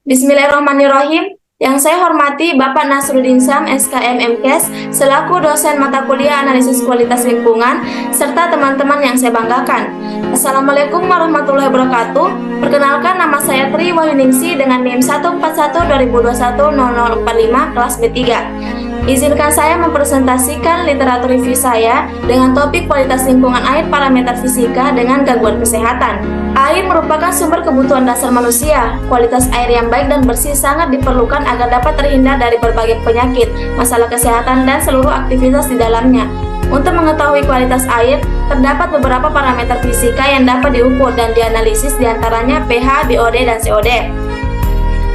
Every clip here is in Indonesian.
Bismillahirrahmanirrahim. Yang saya hormati Bapak Nasruddin Sam, SKM MKes, selaku dosen mata kuliah analisis kualitas lingkungan, serta teman-teman yang saya banggakan. Assalamualaikum warahmatullahi wabarakatuh. Perkenalkan, nama saya Tri Wahyuningsi dengan NIM 14120210045 kelas B3. Izinkan saya mempresentasikan literatur review saya dengan topik kualitas lingkungan air parameter fisika dengan gangguan kesehatan. Air merupakan sumber kebutuhan dasar manusia. Kualitas air yang baik dan bersih sangat diperlukan agar dapat terhindar dari berbagai penyakit, masalah kesehatan, dan seluruh aktivitas di dalamnya. Untuk mengetahui kualitas air, terdapat beberapa parameter fisika yang dapat diukur dan dianalisis, diantaranya pH, BOD, dan COD.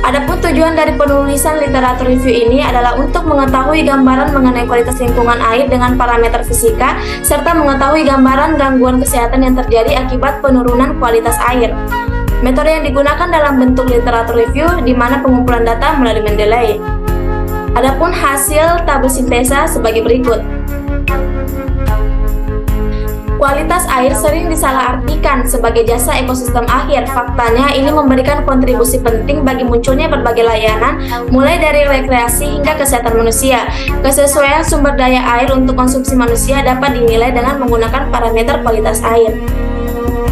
Adapun tujuan dari penulisan literatur review ini adalah untuk mengetahui gambaran mengenai kualitas lingkungan air dengan parameter fisika, serta mengetahui gambaran gangguan kesehatan yang terjadi akibat penurunan kualitas air. Metode yang digunakan dalam bentuk literatur review di mana pengumpulan data melalui Mendeley. Adapun hasil tabel sintesa sebagai berikut. Kualitas air sering disalahartikan sebagai jasa ekosistem akhir. Faktanya, ini memberikan kontribusi penting bagi munculnya berbagai layanan, mulai dari rekreasi hingga kesehatan manusia. Kesesuaian sumber daya air untuk konsumsi manusia dapat dinilai dengan menggunakan parameter kualitas air.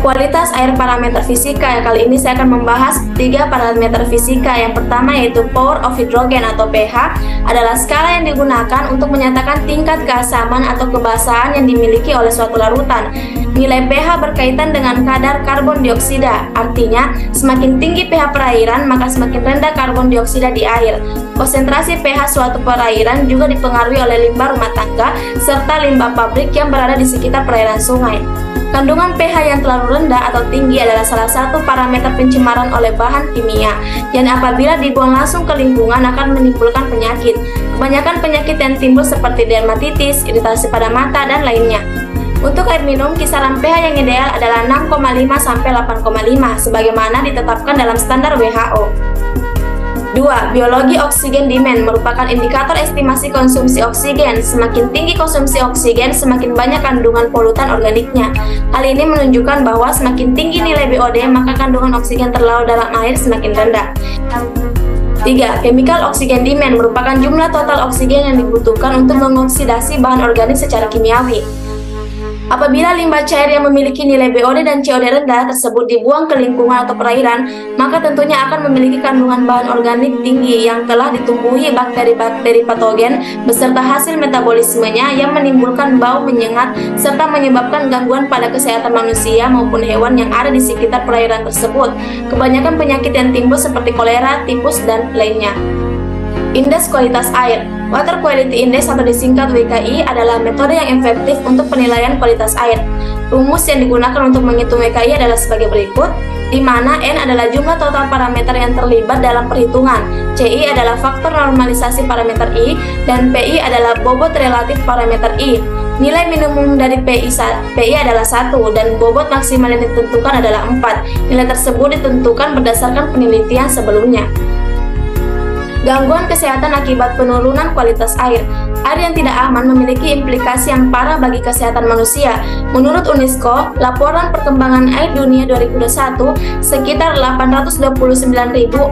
Kualitas air parameter fisika. Kali ini saya akan membahas 3 parameter fisika. Yang pertama yaitu power of hydrogen atau pH, adalah skala yang digunakan untuk menyatakan tingkat keasaman atau kebasahan yang dimiliki oleh suatu larutan. Nilai pH berkaitan dengan kadar karbon dioksida, artinya semakin tinggi pH perairan maka semakin rendah karbon dioksida di air. Konsentrasi pH suatu perairan juga dipengaruhi oleh limbah rumah tangga serta limbah pabrik yang berada di sekitar perairan sungai. Kandungan pH yang terlalu rendah atau tinggi adalah salah satu parameter pencemaran oleh bahan kimia, yang apabila dibuang langsung ke lingkungan akan menimbulkan penyakit. Kebanyakan penyakit yang timbul seperti dermatitis, iritasi pada mata, dan lainnya. Untuk air minum, kisaran pH yang ideal adalah 6,5 sampai 8,5 sebagaimana ditetapkan dalam standar WHO. 2. Biologi oksigen demand merupakan indikator estimasi konsumsi oksigen. Semakin tinggi konsumsi oksigen, semakin banyak kandungan polutan organiknya. Hal ini menunjukkan bahwa semakin tinggi nilai BOD, maka kandungan oksigen terlarut dalam air semakin rendah. 3. Chemical oxygen demand merupakan jumlah total oksigen yang dibutuhkan untuk mengoksidasi bahan organik secara kimiawi. Apabila limbah cair yang memiliki nilai BOD dan COD rendah tersebut dibuang ke lingkungan atau perairan, maka tentunya akan memiliki kandungan bahan organik tinggi yang telah ditumbuhi bakteri-bakteri patogen beserta hasil metabolismenya yang menimbulkan bau menyengat serta menyebabkan gangguan pada kesehatan manusia maupun hewan yang ada di sekitar perairan tersebut. Kebanyakan penyakit yang timbul seperti kolera, tipus, dan lainnya. Indeks kualitas air. Water Quality Index atau disingkat WKI adalah metode yang efektif untuk penilaian kualitas air. Rumus yang digunakan untuk menghitung WKI adalah sebagai berikut, di mana N adalah jumlah total parameter yang terlibat dalam perhitungan, CI adalah faktor normalisasi parameter I, dan PI adalah bobot relatif parameter I. Nilai minimum dari PI adalah 1 dan bobot maksimal yang ditentukan adalah 4. Nilai tersebut ditentukan berdasarkan penelitian sebelumnya. Gangguan kesehatan akibat penurunan kualitas air. Air yang tidak aman memiliki implikasi yang parah bagi kesehatan manusia. Menurut UNESCO, laporan perkembangan air dunia 2021, sekitar 829.000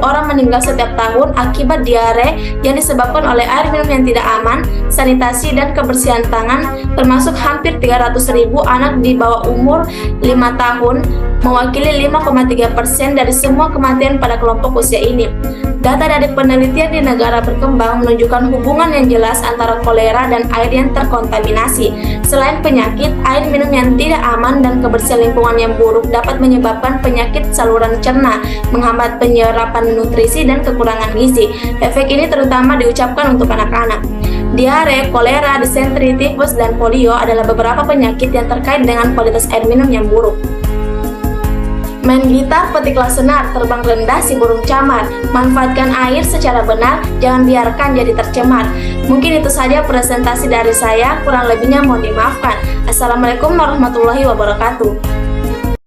orang meninggal setiap tahun akibat diare yang disebabkan oleh air minum yang tidak aman, sanitasi dan kebersihan tangan, termasuk hampir 300.000 anak di bawah umur 5 tahun, mewakili 5,3% dari semua kematian pada kelompok usia ini. Data dari penelitian di negara berkembang menunjukkan hubungan yang jelas antara kolera dan air yang terkontaminasi. Selain penyakit, air minum yang tidak aman dan kebersihan lingkungan yang buruk dapat menyebabkan penyakit saluran cerna, menghambat penyerapan nutrisi dan kekurangan gizi. Efek ini terutama diucapkan untuk anak-anak. Diare, kolera, disentri, tifus, dan polio adalah beberapa penyakit yang terkait dengan kualitas air minum yang buruk. Main gitar, petiklah senar, terbang rendah si burung camar. Manfaatkan air secara benar, jangan biarkan jadi tercemar. Mungkin itu saja presentasi dari saya, kurang lebihnya mohon dimaafkan. Assalamualaikum warahmatullahi wabarakatuh.